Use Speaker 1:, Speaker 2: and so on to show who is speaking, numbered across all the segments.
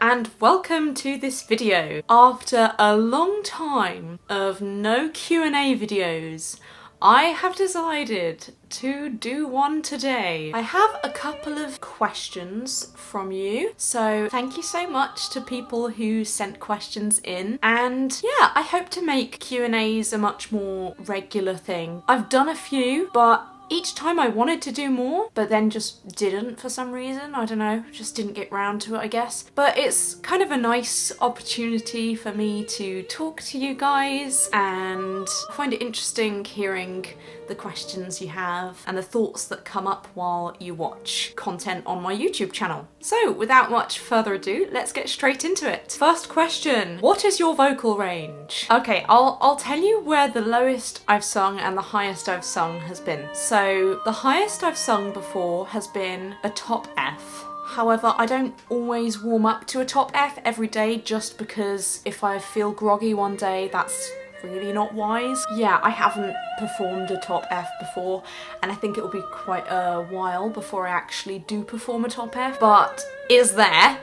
Speaker 1: and welcome to this video. After a long time of no Q&A videos, I have decided to do one today. I have a couple of questions from you, so thank you so much to people who sent questions in, and yeah, I hope to make Q&As a much more regular thing. I've done a few, but each time I wanted to do more, but then just didn't for some reason. I don't know, just didn't get round to it, I guess. But it's kind of a nice opportunity for me to talk to you guys, and I find it interesting hearing the questions you have and the thoughts that come up while you watch content on my YouTube channel. So without much further ado, let's get straight into it. First question, what is your vocal range? Okay, I'll tell you where the lowest I've sung and the highest I've sung has been. So the highest I've sung before has been a top F. However, I don't always warm up to a top F every day, just because if I feel groggy one day, that's really not wise. Yeah, I haven't performed a top F before, and I think it will be quite a while before I actually do perform a top F, but is there.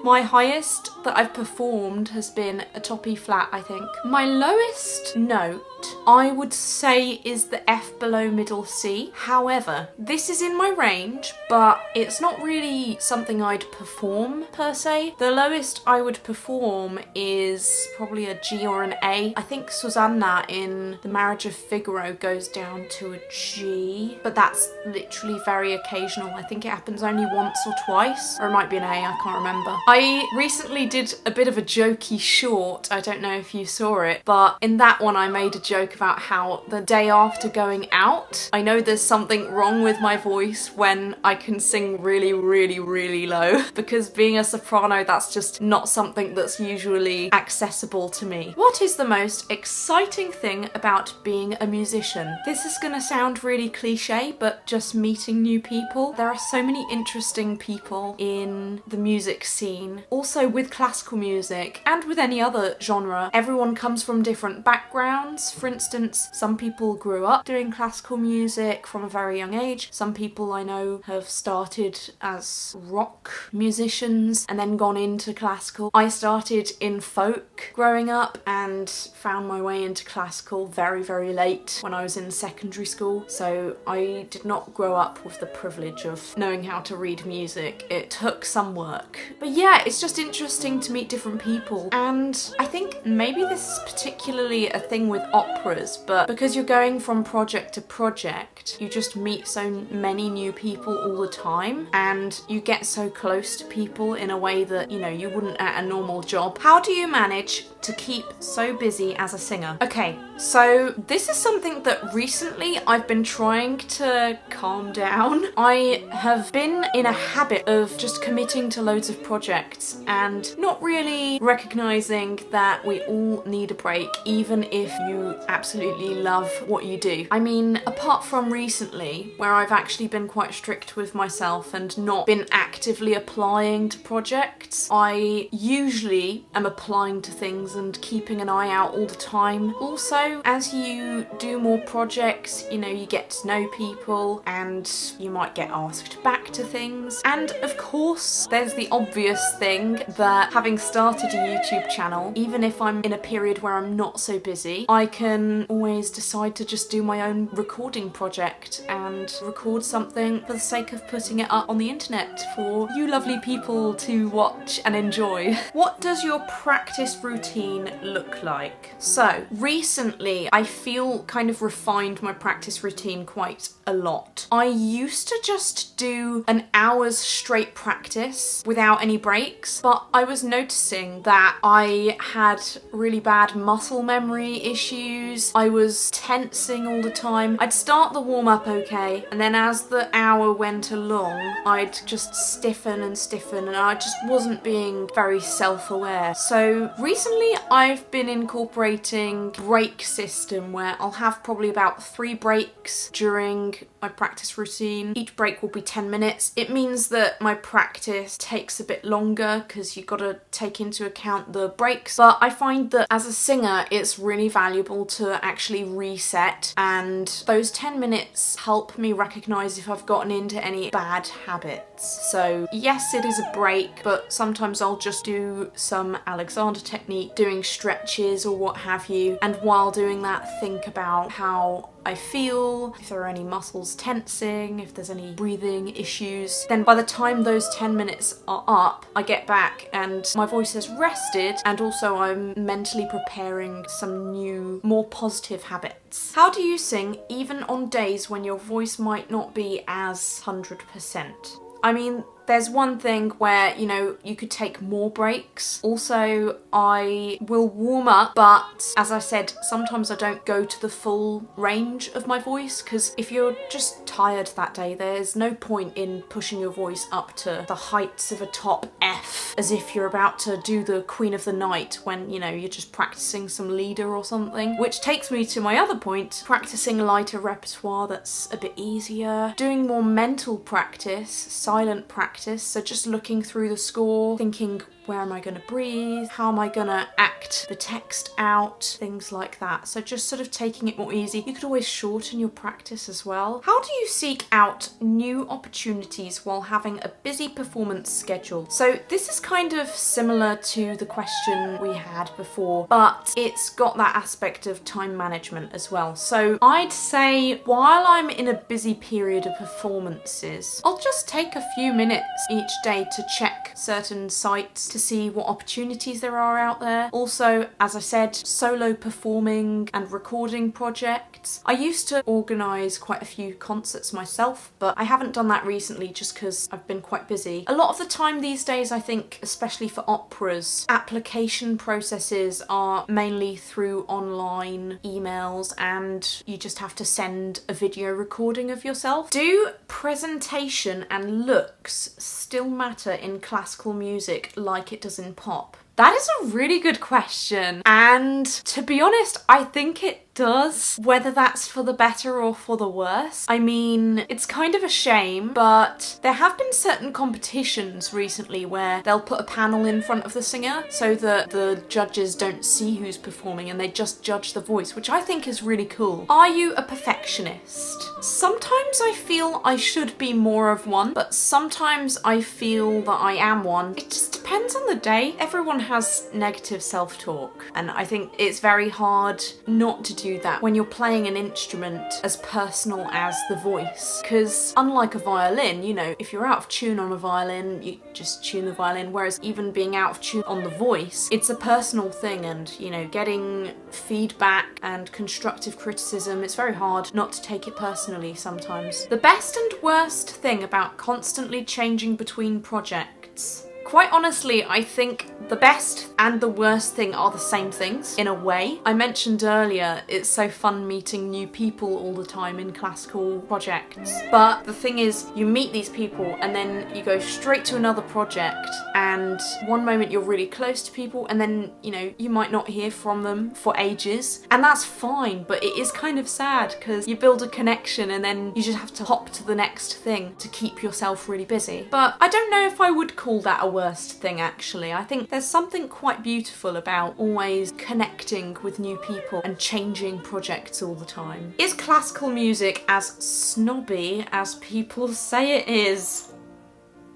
Speaker 1: My highest that I've performed has been a top E flat, I think. My lowest note, I would say, is the F below middle C. However, this is in my range, but it's not really something I'd perform per se. The lowest I would perform is probably a G or an A. I think Susanna in The Marriage of Figaro goes down to a G, but that's literally very occasional. I think it happens only once or twice, or it might be an A, I can't remember. I recently did a bit of a jokey short, I don't know if you saw it, but in that one I made a joke about how the day after going out, I know there's something wrong with my voice when I can sing really, really, really low, because being a soprano, that's just not something that's usually accessible to me. What is the most exciting thing about being a musician? This is gonna sound really cliche, but just meeting new people. There are so many interesting people in the music scene. Also with classical music and with any other genre, everyone comes from different backgrounds. For instance, some people grew up doing classical music from a very young age. Some people I know have started as rock musicians and then gone into classical. I started in folk growing up and found my way into classical very, very late when I was in secondary school. So I did not grow up with the privilege of knowing how to read music. It took some work. But yeah, it's just interesting to meet different people. And I think maybe this is particularly a thing with operas, but because you're going from project to project, you just meet so many new people all the time, and you get so close to people in a way that, you know, you wouldn't at a normal job. How do you manage to keep so busy as a singer? Okay, so this is something that recently I've been trying to calm down. I have been in a habit of just committing to loads of projects and not really recognizing that we all need a break, even if you absolutely love what you do. I mean, apart from recently, where I've actually been quite strict with myself and not been actively applying to projects, I usually am applying to things and keeping an eye out all the time. Also, as you do more projects, you know, you get to know people and you might get asked back to things. And of course, there's the obvious thing that having started a YouTube channel, even if I'm in a period where I'm not so busy, I can always decide to just do my own recording project and record something for the sake of putting it up on the internet for you lovely people to watch and enjoy. What does your practice routine look like? So recently I feel kind of refined my practice routine quite a lot. I used to just do an hour's straight practice without any breaks, but I was noticing that I had really bad muscle memory issues. I was tensing all the time. I'd start the warm-up okay, and then as the hour went along, I'd just stiffen and stiffen, and I just wasn't being very self-aware. So recently I've been incorporating break system where I'll have probably about 3 breaks during my practice routine. Each break will be 10 minutes. It means that my practice takes a bit longer because you've got to take into account the breaks. But I find that as a singer, it's really valuable to actually reset, and those 10 minutes help me recognise if I've gotten into any bad habits. So yes, it is a break, but sometimes I'll just do some Alexander technique, doing stretches or what have you, and while doing that, think about how I feel, if there are any muscles tensing, if there's any breathing issues. Then by the time those 10 minutes are up, I get back and my voice has rested, and also I'm mentally preparing some new, more positive habits. How do you sing even on days when your voice might not be as 100%? I mean, there's one thing where, you know, you could take more breaks. Also, I will warm up, but as I said, sometimes I don't go to the full range of my voice, because if you're just tired that day, there's no point in pushing your voice up to the heights of a top F as if you're about to do the Queen of the Night when, you know, you're just practicing some leader or something. Which takes me to my other point, practicing lighter repertoire that's a bit easier, doing more mental practice, silent practice. So just looking through the score, thinking, where am I going to breathe? How am I going to act the text out? Things like that. So just sort of taking it more easy. You could always shorten your practice as well. How do you seek out new opportunities while having a busy performance schedule? So this is kind of similar to the question we had before, but it's got that aspect of time management as well. So I'd say while I'm in a busy period of performances, I'll just take a few minutes each day to check certain sites to see what opportunities there are out there. Also, as I said, solo performing and recording projects. I used to organise quite a few concerts myself, but I haven't done that recently just because I've been quite busy. A lot of the time these days, I think, especially for operas, application processes are mainly through online emails, and you just have to send a video recording of yourself. Do presentation and looks still matter in classical music like it does in pop? That is a really good question, and to be honest, I think it does, whether that's for the better or for the worse. I mean, it's kind of a shame, but there have been certain competitions recently where they'll put a panel in front of the singer so that the judges don't see who's performing and they just judge the voice, which I think is really cool. Are you a perfectionist? Sometimes I feel I should be more of one, but sometimes I feel that I am one. It just depends on the day. Everyone has negative self-talk, and I think it's very hard not to do that when you're playing an instrument as personal as the voice, because unlike a violin, you know, if you're out of tune on a violin, you just tune the violin, whereas even being out of tune on the voice, it's a personal thing, and, you know, getting feedback and constructive criticism, it's very hard not to take it personally sometimes. The best and worst thing about constantly changing between projects. Quite honestly, I think the best and the worst thing are the same things, in a way. I mentioned earlier, it's so fun meeting new people all the time in classical projects. But the thing is, you meet these people and then you go straight to another project, and one moment you're really close to people and then, you know, you might not hear from them for ages. And that's fine, but it is kind of sad because you build a connection and then you just have to hop to the next thing to keep yourself really busy. But I don't know if I would call that a worst thing, actually. I think there's something quite beautiful about always connecting with new people and changing projects all the time. Is classical music as snobby as people say it is?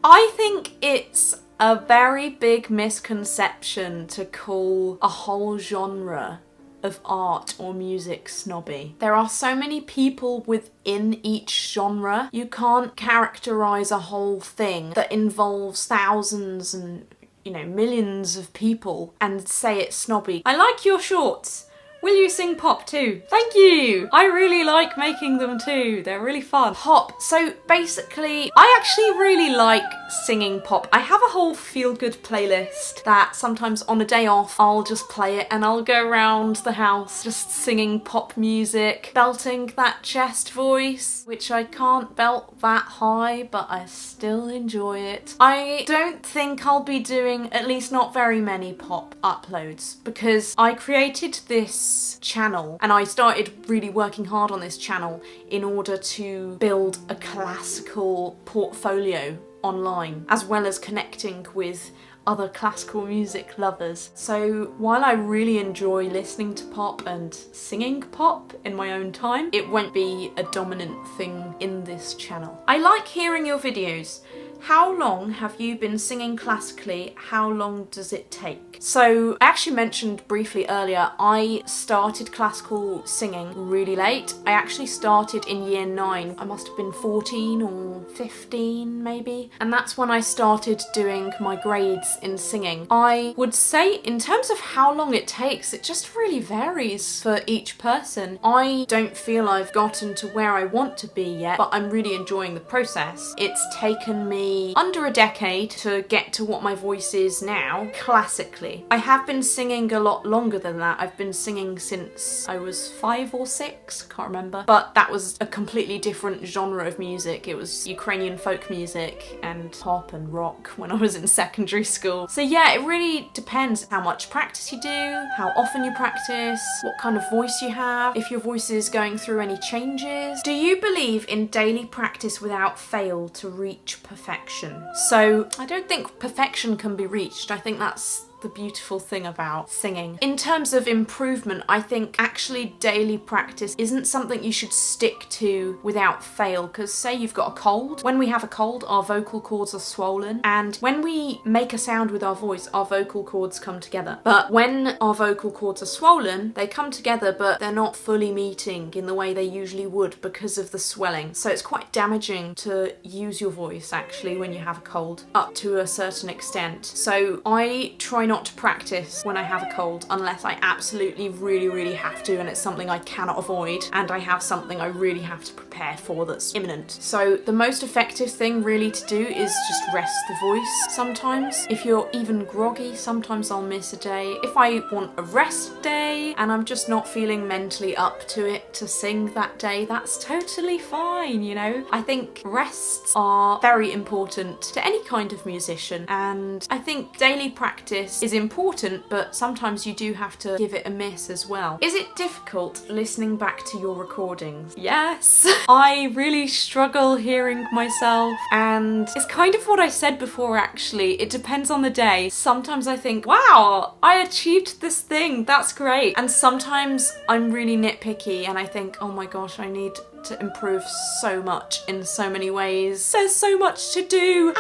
Speaker 1: I think it's a very big misconception to call a whole genre of art or music snobby. There are so many people within each genre. You can't characterize a whole thing that involves thousands and, you know, millions of people and say it's snobby. I like your shorts. Will you sing pop too? Thank you! I really like making them too. They're really fun. Pop. So basically, I actually really like singing pop. I have a whole feel-good playlist that sometimes on a day off, I'll just play it and I'll go around the house just singing pop music, belting that chest voice, which I can't belt that high, but I still enjoy it. I don't think I'll be doing, at least not very many pop uploads, because I created this channel and I started really working hard on this channel in order to build a classical portfolio online, as well as connecting with other classical music lovers. So while I really enjoy listening to pop and singing pop in my own time, it won't be a dominant thing in this channel. I like hearing your videos. How long have you been singing classically? How long does it take? So I actually mentioned briefly earlier, I started classical singing really late. I actually started in year 9. I must have been 14 or 15 maybe. And that's when I started doing my grades in singing. I would say in terms of how long it takes, it just really varies for each person. I don't feel I've gotten to where I want to be yet, but I'm really enjoying the process. It's taken me under a decade to get to what my voice is now, classically. I have been singing a lot longer than that. I've been singing since I was 5 or 6, can't remember. But that was a completely different genre of music. It was Ukrainian folk music and pop and rock when I was in secondary school. So yeah, it really depends how much practice you do, how often you practice, what kind of voice you have, if your voice is going through any changes. Do you believe in daily practice without fail to reach perfection? So I don't think perfection can be reached. I think that's the beautiful thing about singing. In terms of improvement, I think actually daily practice isn't something you should stick to without fail, because say you've got a cold. When we have a cold, our vocal cords are swollen, and when we make a sound with our voice, our vocal cords come together. But when our vocal cords are swollen, they come together, but they're not fully meeting in the way they usually would because of the swelling. So it's quite damaging to use your voice actually when you have a cold, up to a certain extent. So I try not to practice when I have a cold unless I absolutely really have to, and it's something I cannot avoid, and I have something I really have to prepare for that's imminent. So the most effective thing really to do is just rest the voice. Sometimes if you're even groggy, sometimes I'll miss a day. If I want a rest day and I'm just not feeling mentally up to it to sing that day, that's totally fine, you know? I think rests are very important to any kind of musician, and I think daily practice is important, but sometimes you do have to give it a miss as well. Is it difficult listening back to your recordings? Yes. I really struggle hearing myself, and it's kind of what I said before actually. It depends on the day. Sometimes I think, wow, I achieved this thing, that's great. And sometimes I'm really nitpicky and I think, oh my gosh, I need to improve so much in so many ways. There's so much to do.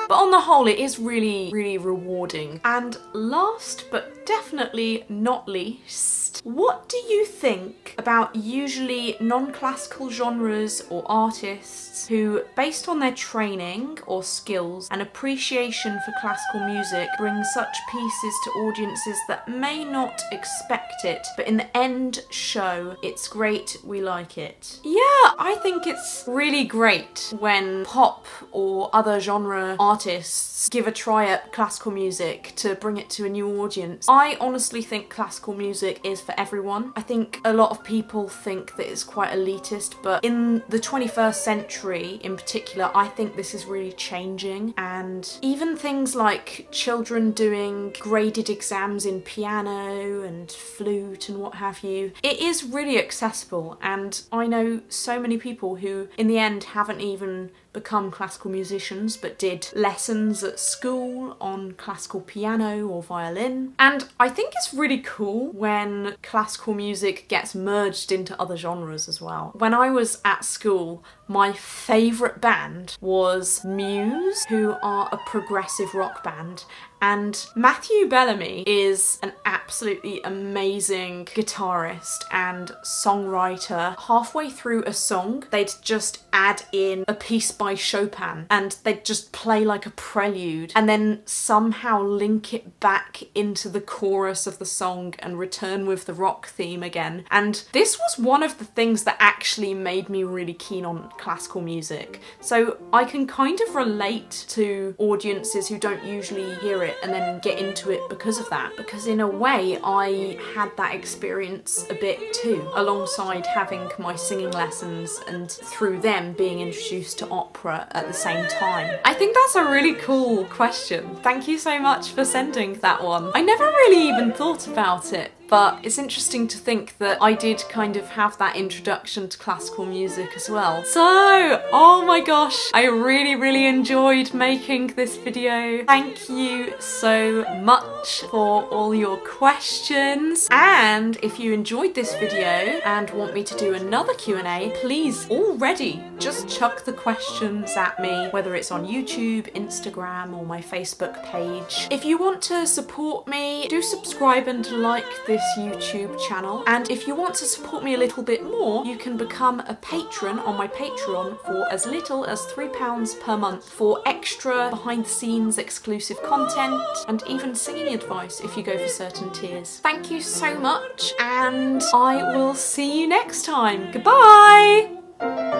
Speaker 1: But on the whole, it is really rewarding. And last but definitely not least, what do you think about usually non-classical genres or artists who, based on their training or skills and appreciation for classical music, bring such pieces to audiences that may not expect it, but in the end show it's great, we like it? Yeah, I think it's really great when pop or other genre artists give a try at classical music to bring it to a new audience. I honestly think classical music is for everyone. I think a lot of people think that it's quite elitist, but in the 21st century in particular, I think this is really changing. And even things like children doing graded exams in piano and flute and what have you, it is really accessible. And I know so many people who in the end haven't even become classical musicians but did lessons at school on classical piano or violin. And I think it's really cool when classical music gets merged into other genres as well. When I was at school, my favourite band was Muse, who are a progressive rock band, and Matthew Bellamy is an absolutely amazing guitarist and songwriter. Halfway through a song, they'd just add in a piece by Chopin and they'd just play like a prelude and then somehow link it back into the chorus of the song and return with the rock theme again. And this was one of the things that actually made me really keen on classical music. So I can kind of relate to audiences who don't usually hear it and then get into it because of that, because in a way I had that experience a bit too, alongside having my singing lessons and through them being introduced to opera at the same time. I think that's a really cool question. Thank you so much for sending that one. I never really even thought about it but it's interesting to think that I did kind of have that introduction to classical music as well. So, oh my gosh, I really enjoyed making this video. Thank you so much for all your questions. And if you enjoyed this video and want me to do another Q&A, please already just chuck the questions at me, whether it's on YouTube, Instagram, or my Facebook page. If you want to support me, do subscribe and like this YouTube channel. And if you want to support me a little bit more, you can become a patron on my Patreon for as little as £3 per month for extra behind the scenes exclusive content and even singing advice if you go for certain tiers. Thank you so much, and I will see you next time. Goodbye!